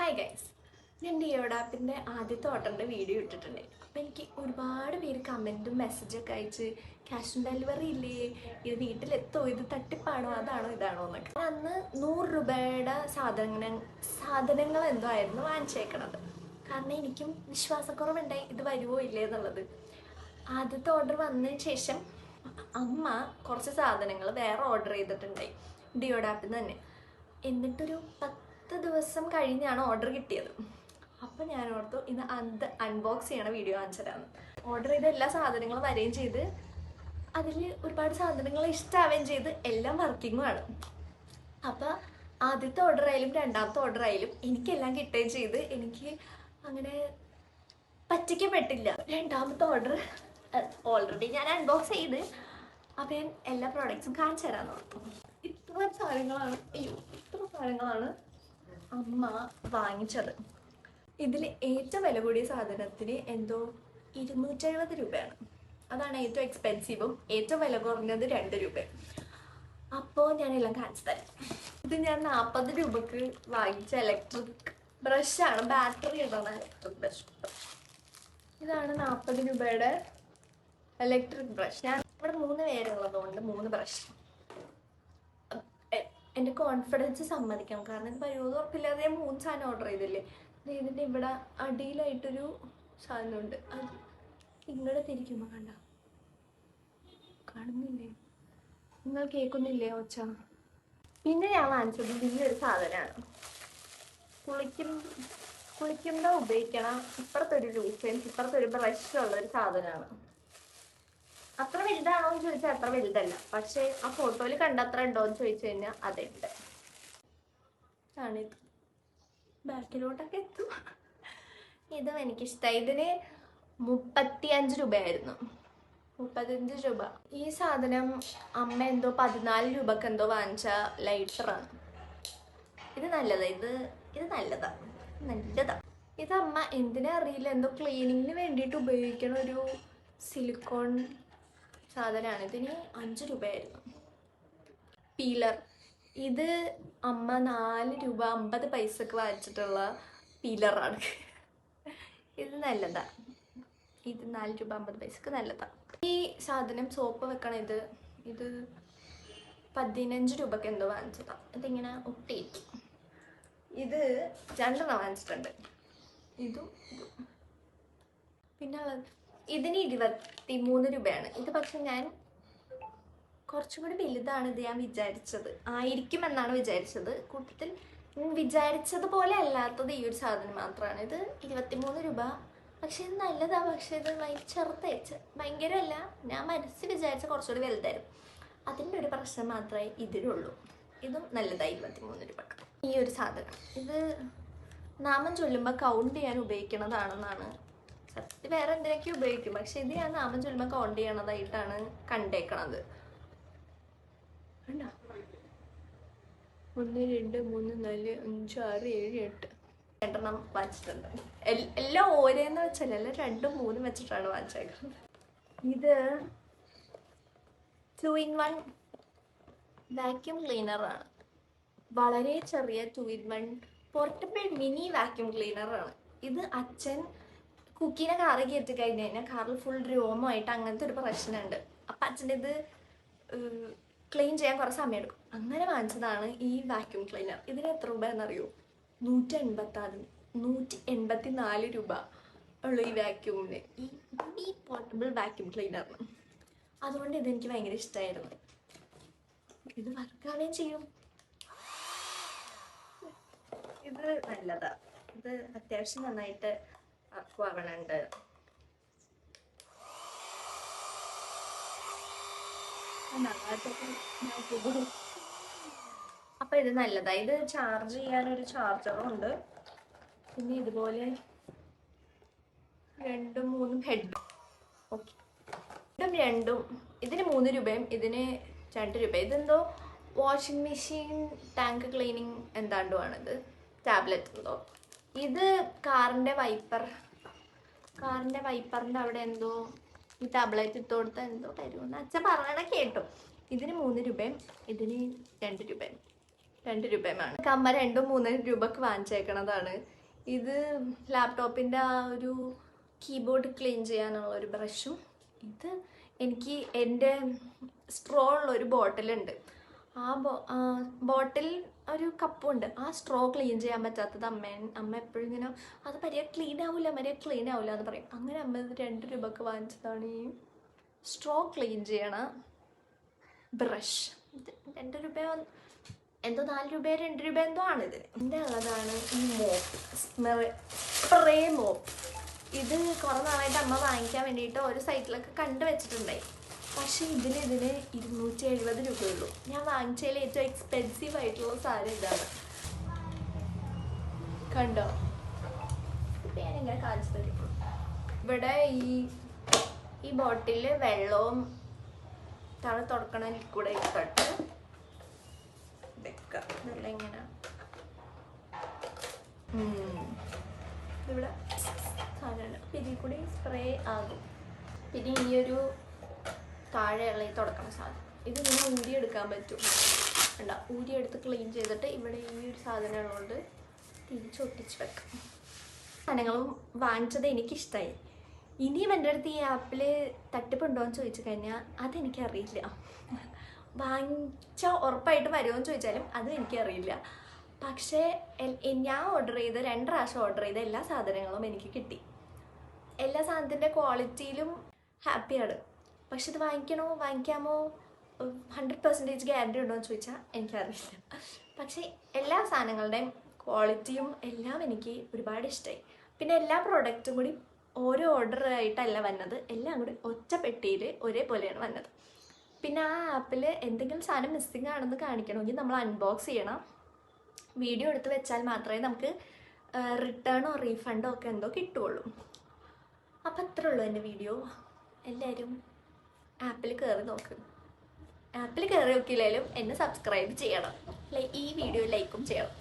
Hi guys, ഞാൻ ഡിയോഡാപ്പിൻ്റെ ആദ്യത്തെ ഓർഡറിൻ്റെ വീഡിയോ ഇട്ടിട്ടുണ്ട്. അപ്പോൾ എനിക്ക് ഒരുപാട് പേര് കമൻറ്റും മെസ്സേജൊക്കെ അയച്ച് ക്യാഷ് ഓൺ ഡെലിവറി ഇല്ലേ, ഇത് വീട്ടിലെത്തോ, ഇത് തട്ടിപ്പാണോ, അതാണോ ഇതാണോ എന്നൊക്കെ. അന്ന് 100 രൂപയുടെ സാധനങ്ങൾ എന്തോ ആയിരുന്നു വാങ്ങിച്ചേക്കണത്. കാരണം എനിക്കും വിശ്വാസക്കുറവുണ്ടായി ഇത് വരുമോ ഇല്ലേ എന്നുള്ളത്. ആദ്യത്തെ ഓർഡർ വന്നതിന് ശേഷം അമ്മ കുറച്ച് സാധനങ്ങൾ വേറെ ഓർഡർ ചെയ്തിട്ടുണ്ടായി ഡിയോഡാപ്പിൽ നിന്ന് തന്നെ. എന്നിട്ടൊരു 10 ദിവസം കഴിഞ്ഞാണ് ഓർഡർ കിട്ടിയത്. അപ്പം ഞാൻ ഓർത്തു ഇത് അൺബോക്സ് ചെയ്യണ വീഡിയോ കാണിച്ചു തരാമെന്ന്. ഓർഡർ ചെയ്ത എല്ലാ സാധനങ്ങളും വരികയും ചെയ്ത് അതിൽ ഒരുപാട് സാധനങ്ങൾ ഇഷ്ടമാവുകയും ചെയ്ത് എല്ലാം വർക്കിങ്ങുമാണ്. അപ്പം ആദ്യത്തെ ഓർഡർ ആയാലും രണ്ടാമത്തെ ഓർഡർ ആയാലും എനിക്കെല്ലാം കിട്ടുകയും ചെയ്ത് എനിക്ക് അങ്ങനെ പറ്റിക്കപ്പെട്ടില്ല. രണ്ടാമത്തെ ഓർഡർ ഓൾറെഡി ഞാൻ അൺബോക്സ് ചെയ്ത് അപ്പം ഞാൻ എല്ലാ പ്രോഡക്റ്റ്സും കാണിച്ചു തരാമെന്ന് ഓർത്തു. ഇത്ര സാധനങ്ങളാണ് അമ്മ വാങ്ങിച്ചത്. ഇതിൽ ഏറ്റവും വില കൂടിയ സാധനത്തിന് എന്തോ 270 രൂപയാണ്. അതാണ് ഏറ്റവും എക്സ്പെൻസീവും. ഏറ്റവും വില കുറഞ്ഞത് 2 രൂപ. അപ്പോൾ ഞാനെല്ലാം കാണിച്ചു തരാം. ഇത് ഞാൻ 40 രൂപക്ക് വാങ്ങിച്ച ഇലക്ട്രിക് ബ്രഷാണ്, ബാറ്ററി ഇടുന്ന ഇലക്ട്രിക് ബ്രഷ്. ഇതാണ് 40 രൂപയുടെ ഇലക്ട്രിക് ബ്രഷ്. ഞാൻ ഇവിടെ 3 പേരുള്ളതുകൊണ്ട് 3 ബ്രഷ്. എൻ്റെ കോൺഫിഡൻസ് സമ്മതിക്കണം, കാരണം ഇത് വരുമോ ഉറപ്പില്ലാതെ ഞാൻ 3 സാധനം ഓർഡർ ചെയ്തില്ലേ. ഇതിൻ്റെ ഇവിടെ അടിയിലായിട്ടൊരു സാധനമുണ്ട്. അത് ഇങ്ങോട്ട് തിരിക്കുമ്പോൾ കാണുന്നില്ലേ, നിങ്ങൾ കേൾക്കുന്നില്ലേ ഒച്ച? പിന്നെ ഞാൻ വാങ്ങിച്ചത് ഈ ഒരു സാധനമാണ്. കുളിക്കുമ്പോൾ ഉപയോഗിക്കണം. ഇപ്പുറത്തൊരു ലൂസൻസ്, ഇപ്പുറത്തൊരു ബ്രഷ് ഉള്ളൊരു സാധനമാണ്. അത്ര വലുതാണോ എന്ന് ചോദിച്ചാൽ അത്ര വലുതല്ല, പക്ഷെ ആ ഫോട്ടോയിൽ കണ്ട അത്ര ഉണ്ടോ എന്ന് ചോദിച്ചു കഴിഞ്ഞാൽ അതുണ്ട്. ആണിത്. ബാക്കിലോട്ടൊക്കെ എത്തും. ഇതും എനിക്കിഷ്ടമായി. ഇതിന് 35 രൂപയായിരുന്നു. 35 രൂപ. ഈ സാധനം അമ്മ എന്തോ 14 രൂപക്ക് എന്തോ വാങ്ങിച്ച ലൈറ്ററാണ്. ഇത് നല്ലതാ. ഇത് നല്ലതാ. ഇത് അമ്മ എന്തിനാ അറിയില്ല, എന്തോ ക്ലീനിങ്ങിന് വേണ്ടിയിട്ട് ഉപയോഗിക്കണ ഒരു സിലിക്കോൺ സാധനമാണ്. ഇതിന് 5 രൂപയായിരുന്നു. പീലർ. ഇത് അമ്മ 4 രൂപ 50 പൈസക്ക് വാങ്ങിച്ചിട്ടുള്ള പീലറാണ്. ഇത് നല്ലതാ. ഇത് 4 രൂപ 50 പൈസക്ക് നല്ലതാ. ഈ സാധനം സോപ്പ് വെക്കണ ഇത് 15 രൂപക്ക് എന്തോ വാങ്ങിച്ചതാണ്. ഇതിങ്ങനെ ഒട്ടിയിരിക്കും. ഇത് 2 വാങ്ങിച്ചിട്ടുണ്ട്. ഇതും പിന്നെ ഇതിന് 23 രൂപയാണ്. ഇത് പക്ഷെ ഞാൻ കുറച്ചും കൂടി വലുതാണ് ഇത് ഞാൻ വിചാരിച്ചത്. ആയിരിക്കും എന്നാണ് വിചാരിച്ചത്. കൂട്ടത്തിൽ വിചാരിച്ചതുപോലെ അല്ലാത്തത് ഈ ഒരു സാധനം മാത്രമാണ്. ഇത് 23 രൂപ. പക്ഷെ ഇത് നല്ലതാ. പക്ഷെ ഇത് ഭയങ്കരമല്ല. ഞാൻ മനസ്സിൽ വിചാരിച്ച കുറച്ചുകൂടി വലുതായിരുന്നു. അതിൻ്റെ ഒരു പ്രശ്നം മാത്രമേ ഇതിനുള്ളൂ. ഇതും നല്ലതായി 23 രൂപ. ഈ ഒരു സാധനം ഇത് നാമം ചൊല്ലുമ്പോൾ കൗണ്ട് ചെയ്യാൻ ഉപയോഗിക്കുന്നതാണെന്നാണ്. സത്യത്തിൽ വേറെ എന്തിനൊക്കെ ഉപയോഗിക്കും, പക്ഷെ ഇത് ഞാൻ നാമം ചൊല്ലുമ്പോൾ കൗണ്ട് ചെയ്യണതായിട്ടാണ് കണ്ടേക്കണത്. 1 2 3 4 5 6 7 8 8 വാങ്ങിച്ചിട്ടുണ്ട്. എല്ലാം ഓരോന്ന് വെച്ചല്ല, എല്ലാം 2 3 വെച്ചിട്ടാണ് വാങ്ങിച്ചേക്കുന്നത്. ഇത് 2-in-1 വാക്യൂം ക്ലീനറാണ്. വളരെ ചെറിയ 2-in-1 പോർട്ടബിൾ മിനി വാക്യൂം ക്ലീനറാണ്. ഇത് അച്ഛൻ കുക്കീനെ കാറിൽ കയറ്റി കഴിഞ്ഞ് കഴിഞ്ഞാൽ കാറിൽ ഫുൾ രോമമായിട്ട് അങ്ങനത്തെ ഒരു പ്രശ്നമുണ്ട്. അപ്പം അച്ഛൻ്റെ ഇത് ക്ലീൻ ചെയ്യാൻ കുറേ സമയം എടുക്കും. അങ്ങനെ വാങ്ങിച്ചതാണ് ഈ വാക്യൂം ക്ലീനർ. ഇതിന് എത്ര രൂപ എന്നറിയോ? 184 രൂപ ഉള്ളു ഈ വാക്യൂമിന്, ഈ പോർട്ടബിൾ വാക്യൂം ക്ലീനറിന്. അതുകൊണ്ട് ഇതെനിക്ക് ഭയങ്കര ഇഷ്ടമായിരുന്നു. ഇത് വർക്കാവുകയും ചെയ്യും. ഇത് നല്ലതാ. ഇത് അത്യാവശ്യം നന്നായിട്ട് വർക്കുവാവണുണ്ട്. അപ്പൊ ഇത് നല്ലതാ. ഇത് ചാർജ് ചെയ്യാനൊരു ചാർജറും ഉണ്ട്. പിന്നെ ഇതുപോലെ 2 3 ഹെഡ്. ഓക്കെ, രണ്ടും ഇതിന് 3 രൂപയും ഇതിന് 2 രൂപ. ഇതെന്തോ വാഷിംഗ് മെഷീൻ ടാങ്ക് ക്ലീനിങ് എന്താണ്ടുമാണിത്. ടാബ്ലറ്റ് എന്തോ. ഇത് കാറിൻ്റെ വൈപ്പറിൻ്റെ അവിടെ എന്തോ ഈ ടാബ്ലറ്റ് ഇട്ട് കൊടുത്താൽ എന്തോ തരുമെന്ന് അച്ഛൻ പറയണ കേട്ടോ. ഇതിന് 3 രൂപയും ഇതിന് 2 രൂപയും. 2 രൂപയുമാണ്. അമ്മ 2-3 രൂപക്ക് വാങ്ങിച്ചേക്കണതാണ്. ഇത് ലാപ്ടോപ്പിൻ്റെ ആ ഒരു കീബോർഡ് ക്ലീൻ ചെയ്യാനുള്ള ഒരു ബ്രഷും, ഇത് എനിക്ക് എൻ്റെ സ്ട്രോ ഉള്ളൊരു ബോട്ടിലുണ്ട്. ആ ബോട്ടിൽ ഒരു കപ്പുണ്ട്. ആ സ്ട്രോ ക്ലീൻ ചെയ്യാൻ പറ്റാത്തത് അമ്മ എപ്പോഴും ഇങ്ങനെ അത് മര്യാദ ക്ലീൻ ആവില്ല എന്ന് പറയും. അങ്ങനെ അമ്മ 2 രൂപക്ക് വാങ്ങിച്ചതാണ് ഈ സ്ട്രോ ക്ലീൻ ചെയ്യണ ബ്രഷ്. ഇത് 2 രൂപ എന്തോ 4 രൂപ 2 രൂപ എന്തോ ആണ് ഇതിന്. എൻ്റെ ഉള്ളതാണ് ഈ മോപ്പ്, സ്പ്രേ മോപ്പ്. ഇത് കുറേ നാളായിട്ട് അമ്മ വാങ്ങിക്കാൻ വേണ്ടിയിട്ട് ഒരു സൈറ്റിലൊക്കെ കണ്ടു വെച്ചിട്ടുണ്ടായി. പക്ഷേ ഇതിന് 270 രൂപയുള്ളൂ. ഞാൻ വാങ്ങിച്ചതിൽ ഏറ്റവും എക്സ്പെൻസീവ് ആയിട്ടുള്ള സാധനം ഇതാണ്. കണ്ടോ? ഇപ്പം ഞാനിങ്ങനെ കാണിച്ചു തരും. ഇവിടെ ഈ ബോട്ടിൽ വെള്ളവും താഴെ തുറക്കണ ലിക്വിഡ് ഇട്ടിട്ട് വെക്കുക. ഇതെല്ലാം ഇങ്ങനെ ഇവിടെ സാധനമാണ്. അപ്പം ഇതിൽ കൂടി സ്പ്രേ ആകും. പിന്നെ ഈ ഒരു താഴെയുള്ള ഈ തുടക്കണ സാധനം ഇതിങ്ങനെ ഊരിയെടുക്കാൻ പറ്റും. വേണ്ട, ഊരിയെടുത്ത് ക്ലീൻ ചെയ്തിട്ട് ഇവിടെ ഈ ഒരു സാധനം ഉള്ളതുകൊണ്ട് തിരിച്ചൊട്ടിച്ച് വെക്കാം. സാധനങ്ങളും വാങ്ങിച്ചത് എനിക്കിഷ്ടമായി. ഇനിയും എൻ്റെ അടുത്ത് ഈ ആപ്പിൽ തട്ടിപ്പുണ്ടോ എന്ന് ചോദിച്ചു കഴിഞ്ഞാൽ അതെനിക്കറിയില്ല. വാങ്ങിച്ചാൽ ഉറപ്പായിട്ട് വരുമോ എന്ന് ചോദിച്ചാലും അതും എനിക്കറിയില്ല. പക്ഷേ ഞാൻ 2 പ്രാവശ്യം ഓർഡർ ചെയ്ത എല്ലാ സാധനങ്ങളും എനിക്ക് കിട്ടി. എല്ലാ സാധനത്തിൻ്റെ ക്വാളിറ്റിയിലും ഹാപ്പിയാണ്. പക്ഷെ ഇത് വാങ്ങിക്കാമോ 100% ഗ്യാരണ്ടി ഉണ്ടോ എന്ന് ചോദിച്ചാൽ എനിക്കറിയില്ല. പക്ഷേ എല്ലാ സാധനങ്ങളുടെയും ക്വാളിറ്റിയും എല്ലാം എനിക്ക് ഒരുപാട് ഇഷ്ടമായി. പിന്നെ എല്ലാ പ്രോഡക്റ്റും കൂടി ഓരോ ഓർഡർ ആയിട്ടല്ല വന്നത്, എല്ലാം കൂടി ഒറ്റ പെട്ടിയിൽ ഒരേപോലെയാണ് വന്നത്. പിന്നെ ആ ആപ്പിൽ എന്തെങ്കിലും സാധനം മിസ്സിങ് ആണെന്ന് കാണിക്കണമെങ്കിൽ നമ്മൾ അൺബോക്സ് ചെയ്യണം. വീഡിയോ എടുത്ത് വെച്ചാൽ മാത്രമേ നമുക്ക് റിട്ടേണോ റീഫണ്ടോ ഒക്കെ എന്തോ കിട്ടുള്ളൂ. അപ്പം അത്രേ ഉള്ളൂ എൻ്റെ വീഡിയോ. എല്ലാവരും ആപ്പിൽ കയറി നോക്കും. ആപ്പിൽ കയറി നോക്കിയില്ലെങ്കിലും എന്നെ സബ്സ്ക്രൈബ് ചെയ്യണം, ഈ വീഡിയോ ലൈക്കും ചെയ്യണം.